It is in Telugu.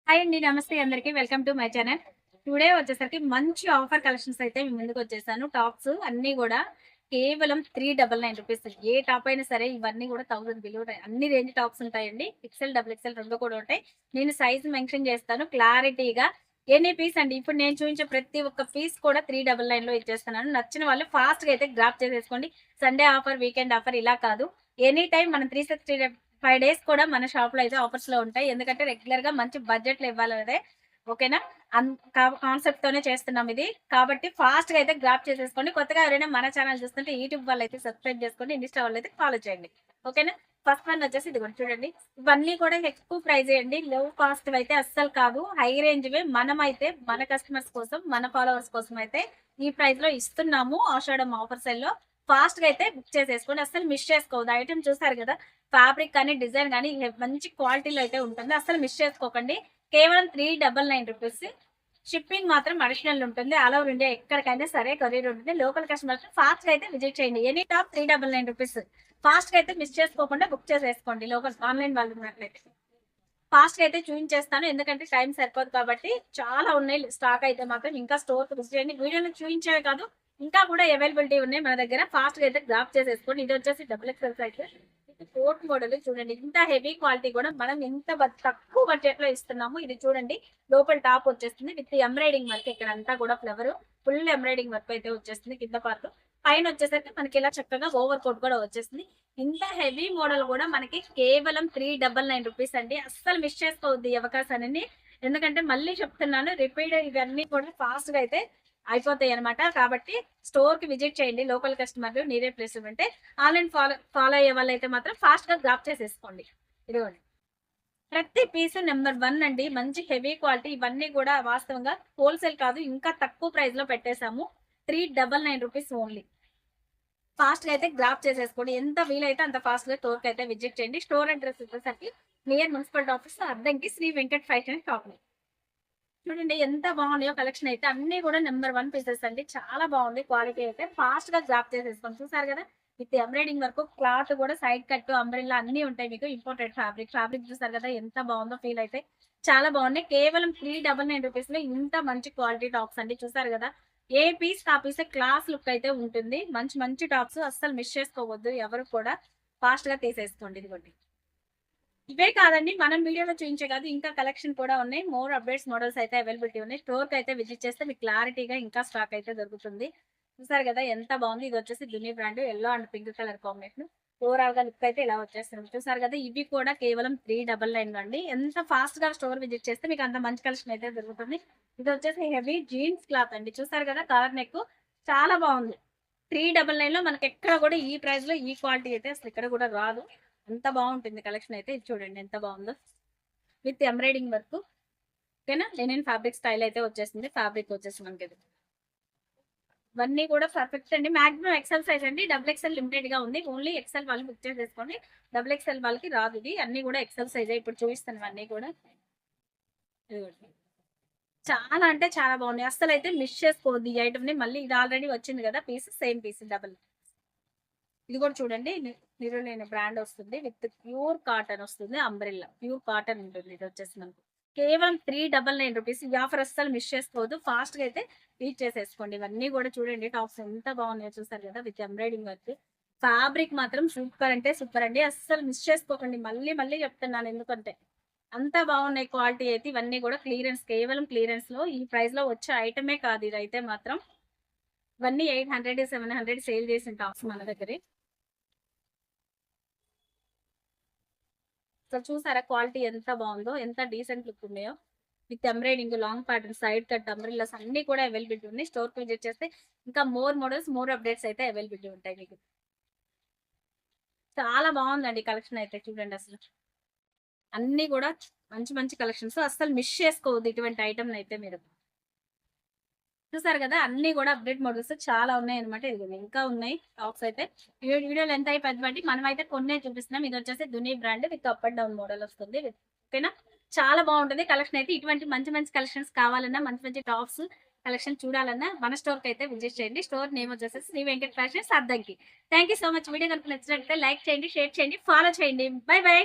హాయ్ అండి. నమస్తే అందరికి. Welcome to my channel. Today వచ్చేసరికి మంచి ఆఫర్ కలెక్షన్స్ అయితే మీ ముందుకు వచ్చేసాను. టాప్స్ అన్నీ గూడా కేవలం 399 రూపీస్. ఏ టాప్ అయినా సరే ఇవన్నీ గూడా 1000 బిలో ఉంటాయి. అన్ని రేంజ్ టాప్స్ ఉంటాయండి. ఎక్సెల్, డబుల్ ఎక్సెల్ 2 కూడా ఉంటాయి. నేను సైజ్ మెన్షన్ చేస్తాను క్లారిటీగా. ఎనీ పీస్ అండి. ఇప్పుడు నేను చూపించే ప్రతి ఒక్క పీస్ కూడా 399లో ఇచ్చేస్తున్నాను. నచ్చిన వాళ్ళు ఫాస్ట్‌గా అయితే గ్రాబ్ చేసేసుకోండి. సండే ఆఫర్, వీకెండ్ ఆఫర్ ఇలా కాదు. ఎనీ టైమ్ మనం 365 డేస్ కూడా మన షాప్‌లో అయితే ఆఫర్స్‌లో ఉంటాయి. ఎందుకంటే రెగ్యులర్‌గా మంచి బడ్జెట్‌లో ఇవ్వాలనేదే ఓకేనా? కాన్సెప్ట్ తోనే చేస్తున్నాం ఇది. కాబట్టి ఫాస్ట్‌గా అయితే గ్రాబ్ చేసేసుకోండి. కొత్తగా ఎవరైనా మన ఛానల్ చూస్తుంటే యూట్యూబ్ వాళ్ళైతే సబ్స్క్రైబ్ చేసుకోండి. ఇన్‌స్టా వాళ్ళైతే ఫాలో చేయండి. ఓకేనా? ఫస్ట్ వన్ వచ్చేసి ఇదిగోండి చూడండి. ఇవన్నీ కూడా ఎక్కువ ప్రైజే అండి. లో కాస్ట్‌వి అయితే అస్సలు కాదు. హై రేంజ్‌వే మనమైతే మన కస్టమర్స్ కోసం, మన ఫాలోవర్స్ కోసం అయితే ఈ ప్రైస్‌లో ఇస్తున్నాము. ఆషాఢం ఆఫర్ సేల్‌లో ఫాస్ట్‌గా అయితే బుక్ చేసేసుకోండి. అస్సలు మిస్ చేసుకోవద్దు. ఐటెమ్ చూసారు కదా! ఫ్యాబ్రిక్ కానీ, డిజైన్ గానీ మంచి క్వాలిటీలో అయితే ఉంటుంది. అస్సలు మిస్ చేసుకోకండి. కేవలం 399 రూపీస్. షిప్పింగ్ మాత్రం అడిషనల్ ఉంటుంది. ఆల్ ఓవర్ ఇండియా ఎక్కడికైనా సరే కొరియర్ ఉంటుంది. లోకల్ కస్టమర్స్ ఫాస్ట్‌గా అయితే విజిట్ చేయండి. Any top 399 rupees. ఫాస్ట్‌గా అయితే మిస్ చేసుకోకుండా బుక్ చేసేసుకోండి. లోకల్ ఆన్‌లైన్ వాళ్ళు ఉన్నట్లయితే. ఫాస్ట్‌గా అయితే చూయించేస్తాను. ఎందుకంటే టైం సరిపోదు కాబట్టి చాలా ఉన్నాయి స్టాక్ అయితే మాత్రం ఇంకా స్టోర్‌కి విజిట్ చేయండి. వీడియోలో చూయించేవే కాదు ఇంకా కూడా అవైలబిలిటీ ఉన్నాయి మన దగ్గర. ఫాస్ట్‌గా అయితే గ్రాబ్ చేసేసుకోండి. ఇది వచ్చేసి డబుల్ ఎక్సెల్ సైజ్. ఇది కోట్ మోడల్ చూడండి. ఇంత హెవీ క్వాలిటీ కూడా మనం ఎంత తక్కువ బడ్జెట్‌లో ఇస్తున్నాము. ఇది చూడండి. లోపల టాప్ వచ్చేస్తుంది విత్ ఎంబ్రాయిడింగ్ వర్క్ ఇక్కడంతా కూడా ఫ్లవర్ ఫుల్ ఎంబ్రాయిడింగ్ వర్క్ అయితే వచ్చేస్తుంది కింద పార్ట్. పైన వచ్చేసరికి మనకి ఇలా చక్కగా ఓవర్ కోట్ కూడా వచ్చేస్తుంది. ఇంత హెవీ మోడల్ కూడా మనకి కేవలం 399 రూపీస్ అండి. అస్సలు మిస్ చేసుకోవద్దు ఈ అవకాశాన్ని. ఎందుకంటే మళ్ళీ చెప్తున్నాను రిపీట్ ఇవన్నీ కూడా ఫాస్ట్‌గా అయితే అయిపోతాయి అనమాట. కాబట్టి స్టోర్‌కి విజిట్ చేయండి. లోకల్ కస్టమర్లు నీరే ప్లేస్ ఉంటే ఆన్‌లైన్ ఫాలో అయ్యే వాళ్ళైతే మాత్రం ఫాస్ట్‌గా గ్రాబ్ చేసేసుకోండి. ఇదిగోండి. ప్రతి పీసు నంబర్ 1 అండి. మంచి హెవీ క్వాలిటీ ఇవన్నీ కూడా వాస్తవంగా హోల్‌సేల్ కాదు ఇంకా తక్కువ ప్రైస్‌లో పెట్టేసాము. 399 రూపీస్ ఓన్లీ. ఫాస్ట్‌గా అయితే గ్రాబ్ చేసేసుకోండి. ఎంత వీలైతే అంత ఫాస్ట్‌గా స్టోర్‌కి అయితే విజిట్ చేయండి. స్టోర్ అడ్రెస్ వచ్చేసరికి near municipal office Addanki Shri Venkat fashion shop. చూడండి ఎంత బాగున్నాయో కలెక్షన్ అయితే అన్ని కూడా నెంబర్ 1 పీసెస్ అండి. చాలా బాగుంది క్వాలిటీ అయితే ఫాస్ట్‌గా గ్రాబ్ చేసేసుకోండి. చూసారు కదా! విత్ ఎంబ్రాయిడింగ్ వర్క్ క్లాత్ కూడా సైడ్ కట్, అంబ్రెల్లా అన్నీ ఉంటాయి మీకు. Imported fabric. ఫ్యాబ్రిక్ చూసారు కదా! ఎంత బాగుందో ఫీల్ అయితే. చాలా బాగున్నాయి. కేవలం 399 రూపీస్‌లో ఇంత మంచి క్వాలిటీ టాప్స్ అండి. చూసారు కదా! ఏ పీస్ ఆ పీసే క్లాస్ లుక్ అయితే ఉంటుంది. మంచి మంచి టాప్స్ అస్సలు మిస్ చేసుకోవద్దు ఎవరు కూడా. ఫాస్ట్‌గా తీసేసుకోండి ఇదిగోండి. ఇవే కాదండి. మనం వీడియోలో చూయించే కాదు. ఇంకా కలెక్షన్ కూడా ఉన్నాయి. మోర్ అప్‌డేట్స్ మోడల్స్ అయితే అవైలబిలిటీ ఉన్నాయి. స్టోర్‌కైతే విజిట్ చేస్తే మీకు క్లారిటీగా ఇంకా స్టాక్ అయితే దొరుకుతుంది. చూసారు కదా! ఎంత బాగుంది. ఇదొచ్చేసి దుని brand yellow and pink colour combination. ఓవరాల్‌గా లుక్ అయితే ఇలా వచ్చేస్తుంది. చూసారు కదా! ఇవి కూడా కేవలం 399 అండి. ఎంత ఫాస్ట్‌గా స్టోర్ విజిట్ చేస్తే మీకు అంత మంచి కలెక్షన్ అయితే దొరుకుతుంది. ఇదొచ్చేసి హెవీ జీన్స్ క్లాత్ అండి. చూసారు కదా! కలర్ నెక్ చాలా బాగుంది. 399లో మనకెక్కడ కూడా ఈ ప్రైస్‌లో ఈ క్వాలిటీ అయితే అసలు ఇక్కడ కూడా రాదు. అంత బాగుంటుంది కలెక్షన్ అయితే. ఇది చూడండి ఎంత బాగుందో. With embroidering work. ఓకేనా? లెనిన్ ఫ్యాబ్రిక్ స్టైల్ అయితే వచ్చేసింది. ఫ్యాబ్రిక్ వచ్చేసి మనకిది. ఇవన్నీ కూడా పర్ఫెక్ట్ అండి. మాక్సిమం ఎక్సెల్ సైజ్ అండి. డబుల్ ఎక్సెల్ లిమిటెడ్‌గా ఉంది. ఓన్లీ ఎక్సెల్ వాళ్ళు బుక్ చేసేసుకోండి. డబుల్ ఎక్సెల్ వాళ్ళకి రాదు ఇది. అన్నీ కూడా ఎక్సెల్ సైజే. ఇప్పుడు చూపిస్తాను ఇవన్నీ కూడా. ఇదిగోండి. చాలా అంటే చాలా బాగున్నాయి. అస్సలైతే మిస్ చేసుకోవద్దు ఈ ఐటెమ్‌ని. మళ్ళీ ఇది ఆల్రెడీ వచ్చింది కదా! Piece same piece double. ఇది కూడా చూడండి. నిరులేని బ్రాండ్ వస్తుంది. విత్ ప్యూర్ కాటన్ వస్తుంది. అంబ్రెల్లా. ప్యూర్ కాటన్ ఉంటుంది. ఇది వచ్చేసి మనకు. కేవలం 399 రూపీస్. ఈ ఆఫర్ అస్సలు మిస్ చేసుకోవద్దు. ఫాస్ట్‌గా అయితే రీచ్ చేసేసుకోండి. ఇవన్నీ కూడా చూడండి టాప్స్ ఎంత బాగున్నాయో చూసారు కదా! With embroidering work. ఫ్యాబ్రిక్ మాత్రం సూపర్ అంటే సూపర్ అండి. అస్సలు మిస్ చేసుకోకండి. మళ్ళీ మళ్ళీ చెప్తున్నాను ఎందుకంటే అంత బాగున్నాయి క్వాలిటీ అయితే. ఇవన్నీ కూడా క్లియరెన్స్ కేవలం క్లియరెన్స్‌లో ఈ ప్రైస్‌లో వచ్చే ఐటమే కాదు ఇదైతే మాత్రం. ఇవన్నీ 800, 700 సేల్ చేసిన టాప్స్ మన దగ్గరే. సో చూసారా క్వాలిటీ ఎంత బాగుందో, ఎంత డీసెంట్ లుక్ ఉన్నాయో. With embroidering, long pattern, side cut umbrellas అన్ని కూడా అవైలబిలిటీ ఉన్నాయి. స్టోర్‌కి విజిట్ చేస్తే ఇంకా మోర్ మోడల్స్, మోర్ అప్డేట్స్ అయితే అవైలబిలిటీ ఉంటాయి మీకు. చాలా బాగుందండి కలెక్షన్ అయితే చూడండి అసలు. అన్నీ కూడా మంచి మంచి కలెక్షన్స్. అస్సలు మిస్ చేసుకోవద్దు ఇటువంటి ఐటెమ్‌నైతే మీరు. చూసారు కదా! అన్నీ కూడా అప్డేట్ మోడల్స్ చాలా ఉన్నాయన్నమాట. ఇదిగోండి ఇంకా ఉన్నాయి టాప్స్ అయితే. వీడియో లెంత్ అయి పెద్దబట్టి మనమైతే కొన్నే చూపిస్తున్నాం. ఇదొచ్చేసి దుని brand with up and down model వస్తుంది. ఓకేనా? చాలా బాగుంటది కలెక్షన్ అయితే. ఇటువంటి మంచి మంచి కలెక్షన్స్ కావాలన్నా, మంచి మంచి టాప్స్ కలెక్షన్ చూడాలన్నా మన స్టోర్‌కి అయితే విజిట్ చేయండి. స్టోర్ నేమ్ వచ్చేసి Shri Venkat fashions Addanki. Thank you so much. Video కనుక నచ్చినట్లయితే లైక్ చేయండి, షేర్ చేయండి, ఫాలో చేయండి. Bye by.